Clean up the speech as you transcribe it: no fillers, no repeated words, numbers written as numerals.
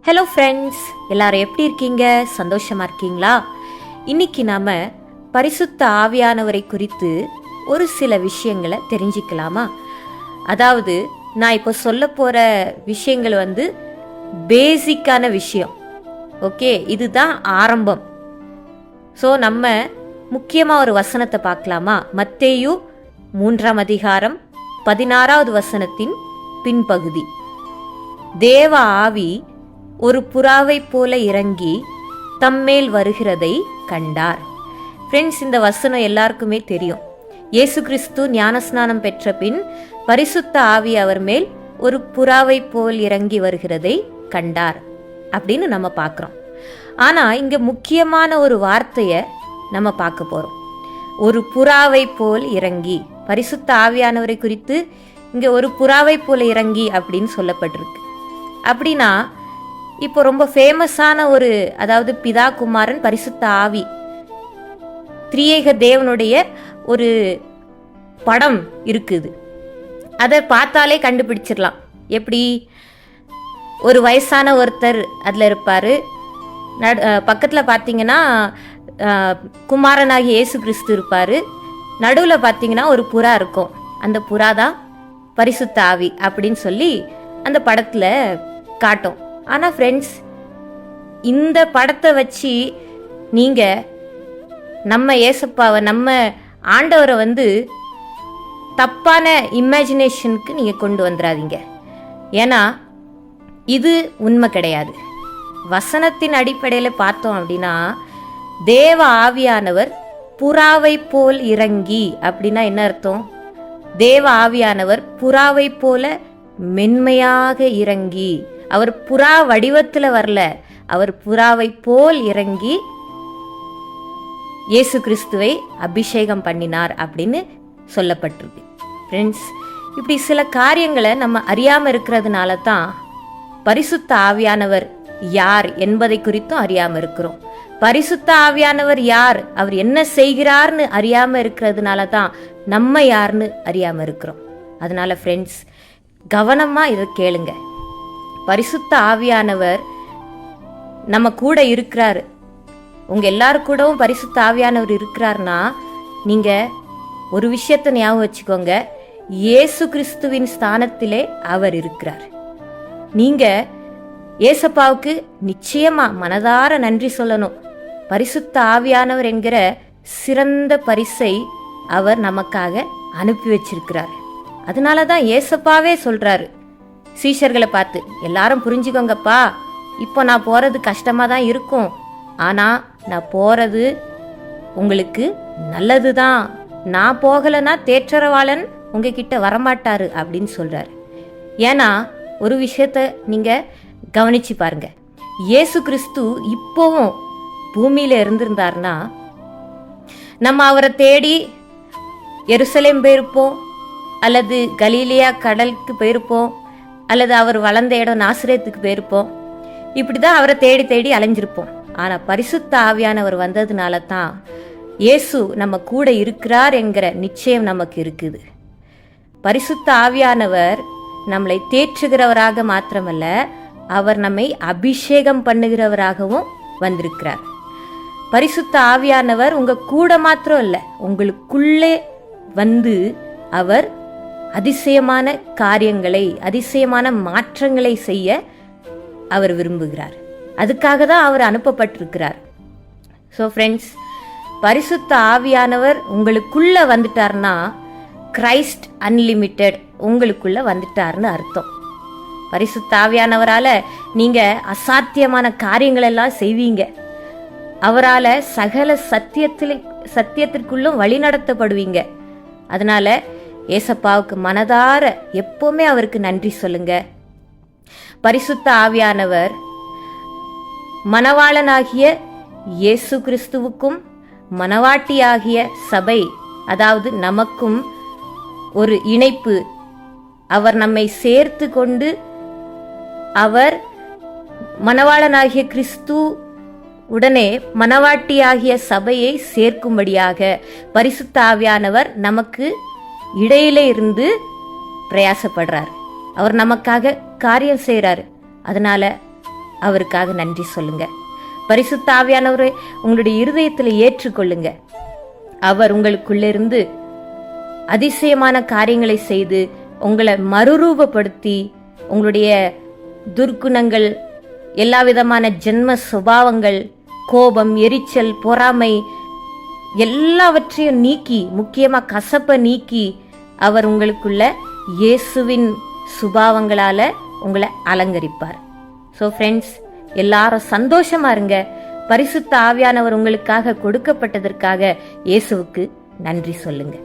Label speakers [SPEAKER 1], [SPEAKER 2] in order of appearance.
[SPEAKER 1] Hello friends, எல்லாரும் எப்படி இருக்கீங்க? சந்தோஷமா இருக்கீங்களா? இன்னைக்கு நாம பரிசுத்த ஆவியானவரை குறித்து ஒரு சில விஷயங்களை தெரிஞ்சுக்கலாமா? அதாவது நான் இப்போ சொல்ல போற விஷயங்கள் பேசிக்கான விஷயம். ஓகே, இதுதான் ஆரம்பம். ஸோ நம்ம முக்கியமாக ஒரு வசனத்தை பார்க்கலாமா? மத்தேயு 3ஆம் அதிகாரம் 16வது வசனத்தின் பின்பகுதி. தேவ ஆவி ஒரு புறாவை போல இறங்கி தம்மேல் வருகிறதை கண்டார். ஃப்ரெண்ட்ஸ், இந்த வசனம் எல்லாருக்குமே தெரியும். இயேசு கிறிஸ்து ஞானஸ்நானம் பெற்ற பின் பரிசுத்த ஆவி அவர் மேல் ஒரு புறாவை போல் இறங்கி வருகிறதை கண்டார் அப்படின்னு நம்ம பார்க்குறோம். ஆனால் இங்கே முக்கியமான ஒரு வார்த்தையை நம்ம பார்க்க போகிறோம். ஒரு புறாவை போல் இறங்கி. பரிசுத்த ஆவியானவரை குறித்து இங்கே ஒரு புறாவை போல் இறங்கி அப்படின்னு சொல்லப்பட்டிருக்கு. அப்படின்னா இப்போ ரொம்ப ஃபேமஸான அதாவது பிதா, குமாரன், பரிசுத்த ஆவி, திரியேக தேவனுடைய ஒரு படம் இருக்குது. அதை பார்த்தாலே கண்டுபிடிச்சிடலாம். எப்படி? ஒரு வயசான ஒருத்தர் அதில் இருப்பார். பக்கத்தில் பார்த்தீங்கன்னா குமாரனாகி இயேசு கிறிஸ்து இருப்பார். நடுவில் பார்த்தீங்கன்னா ஒரு புறா இருக்கும். அந்த புறா தான் பரிசுத்த ஆவி அப்படின்னு சொல்லி அந்த படத்தில் காட்டும். ஆனால் ஃப்ரெண்ட்ஸ், இந்த படத்தை வச்சு நீங்கள் நம்ம ஏசப்பாவை, நம்ம ஆண்டவரை தப்பான இமேஜினேஷனுக்கு நீங்கள் கொண்டு வந்துடாதீங்க. ஏன்னா இது உண்மை கிடையாது. வசனத்தின் அடிப்படையில் பார்த்தோம் அப்படின்னா, தேவ ஆவியானவர் புறாவை போல் இறங்கி அப்படின்னா என்ன அர்த்தம்? தேவ ஆவியானவர் புறாவை போல மென்மையாக இறங்கி, அவர் புறா வடிவத்தில் வரல, அவர் புறாவை போல் இறங்கி இயேசு கிறிஸ்துவை அபிஷேகம் பண்ணினார் அப்படின்னு சொல்லப்பட்டிருக்கு. ஃப்ரெண்ட்ஸ், இப்படி சில காரியங்களை நம்ம அறியாமல் இருக்கிறதுனால தான் பரிசுத்த ஆவியானவர் யார் என்பதை குறித்தும் அறியாமல் இருக்கிறோம். பரிசுத்த ஆவியானவர் யார், அவர் என்ன செய்கிறார்னு அறியாமல் இருக்கிறதுனால தான் நம்ம யாருன்னு அறியாமல் இருக்கிறோம். அதனால ஃப்ரெண்ட்ஸ், கவனமாக இதை கேளுங்க. பரிசுத்த ஆவியானவர் நம்ம கூட இருக்கிறாரு. உங்க எல்லாரும் கூடவும் பரிசுத்த ஆவியானவர் இருக்கிறார்னா நீங்க ஒரு விஷயத்தை ஞாபகம் வச்சுக்கோங்க. இயேசு கிறிஸ்துவின் ஸ்தானத்திலே அவர் இருக்கிறார். நீங்க ஏசப்பாவுக்கு நிச்சயமா மனதார நன்றி சொல்லணும். பரிசுத்த ஆவியானவர் என்கிற சிறந்த பரிசை அவர் நமக்காக அனுப்பி வச்சிருக்கிறார். அதனாலதான் ஏசப்பாவே சொல்றாரு சீஷர்களை பார்த்து, எல்லாரும் புரிஞ்சுக்கோங்கப்பா, இப்போ நான் போறது கஷ்டமா தான் இருக்கும், ஆனா நான் போறது உங்களுக்கு நல்லது தான். நான் போகலைன்னா தேற்றரவாளன் உங்ககிட்ட வரமாட்டாரு அப்படின்னு சொல்றாரு. ஏன்னா ஒரு விஷயத்த நீங்க கவனிச்சு பாருங்க. இயேசு கிறிஸ்து இப்போவும் பூமியில இருந்திருந்தார்னா நம்ம அவரை தேடி எருசலேம் போயிருப்போம், அல்லது கலீலியா கடலுக்கு போயிருப்போம், அல்லது அவர் வளர்ந்த இடம் நாசரேத்துக்கு போயிருப்போம். இப்படிதான் அவரை தேடி தேடி அலைஞ்சிருப்போம். ஆனா பரிசுத்த ஆவியானவர் வந்ததுனால தான் இயேசு நம்ம கூட இருக்கிறார் என்கிற நிச்சயம் நமக்கு இருக்குது. பரிசுத்த ஆவியானவர் நம்மளை தேற்றுகிறவராக மாத்திரமல்ல, அவர் நம்மை அபிஷேகம் பண்ணுகிறவராகவும் வந்திருக்கிறார். பரிசுத்த ஆவியானவர் உங்க கூட மாத்திரம் இல்ல, உங்களுக்குள்ளே அவர் அதிசயமான காரியங்களை, அதிசயமான மாற்றங்களை செய்ய அவர் விரும்புகிறார். அதுக்காக தான் அவர் அனுப்பப்பட்டிருக்கிறார். ஸோ ஃப்ரெண்ட்ஸ், பரிசுத்த ஆவியானவர் உங்களுக்குள்ள வந்துட்டார்னா கிரைஸ்ட் அன்லிமிட்டெட் உங்களுக்குள்ள வந்துட்டார்னு அர்த்தம். பரிசுத்த ஆவியானவரால நீங்க அசாத்தியமான காரியங்கள் எல்லாம் செய்வீங்க. அவரால சகல சத்தியத்திற்குள்ளும் வழி நடத்தப்படுவீங்க. அதனால ஏசப்பாவுக்கு மனதார எப்பவுமே அவருக்கு நன்றி சொல்லுங்க. பரிசுத்த ஆவியானவர் மணவாளனாகிய இயேசு கிறிஸ்துவுக்கும் மணவாட்டியாகிய சபை, அதாவது நமக்கும் ஒரு இணைப்பு. அவர் நம்மை சேர்த்து கொண்டு அவர் மணவாளனாகிய கிறிஸ்து உடனே மணவாட்டியாகிய சபையை சேர்க்கும்படியாக பரிசுத்த ஆவியானவர் நமக்கு இடையிலே இருந்து பிரயாசப்படுறார். அவர் நமக்காக காரியம் செய்கிறாரு. அதனால அவருக்காக நன்றி சொல்லுங்க. பரிசுத்த ஆவியானவரை உங்களுடைய இருதயத்தில் ஏற்றுக்கொள்ளுங்க. அவர் உங்களுக்குள்ளிருந்து அதிசயமான காரியங்களை செய்து உங்களை மறுரூபப்படுத்தி உங்களுடைய துர்க்குணங்கள், எல்லா விதமான ஜென்ம சுபாவங்கள், கோபம், எரிச்சல், பொறாமை எல்லாவற்றையும் நீக்கி, முக்கியமா கசப்பை நீக்கி அவர் உங்களுக்குள்ள இயேசுவின் சுபாவங்களால உங்களை அலங்கரிப்பார். ஸோ ஃப்ரெண்ட்ஸ், எல்லாரும் சந்தோஷமா இருங்க. பரிசுத்த ஆவியானவர் உங்களுக்காக கொடுக்கப்பட்டதற்காக இயேசுவுக்கு நன்றி சொல்லுங்க.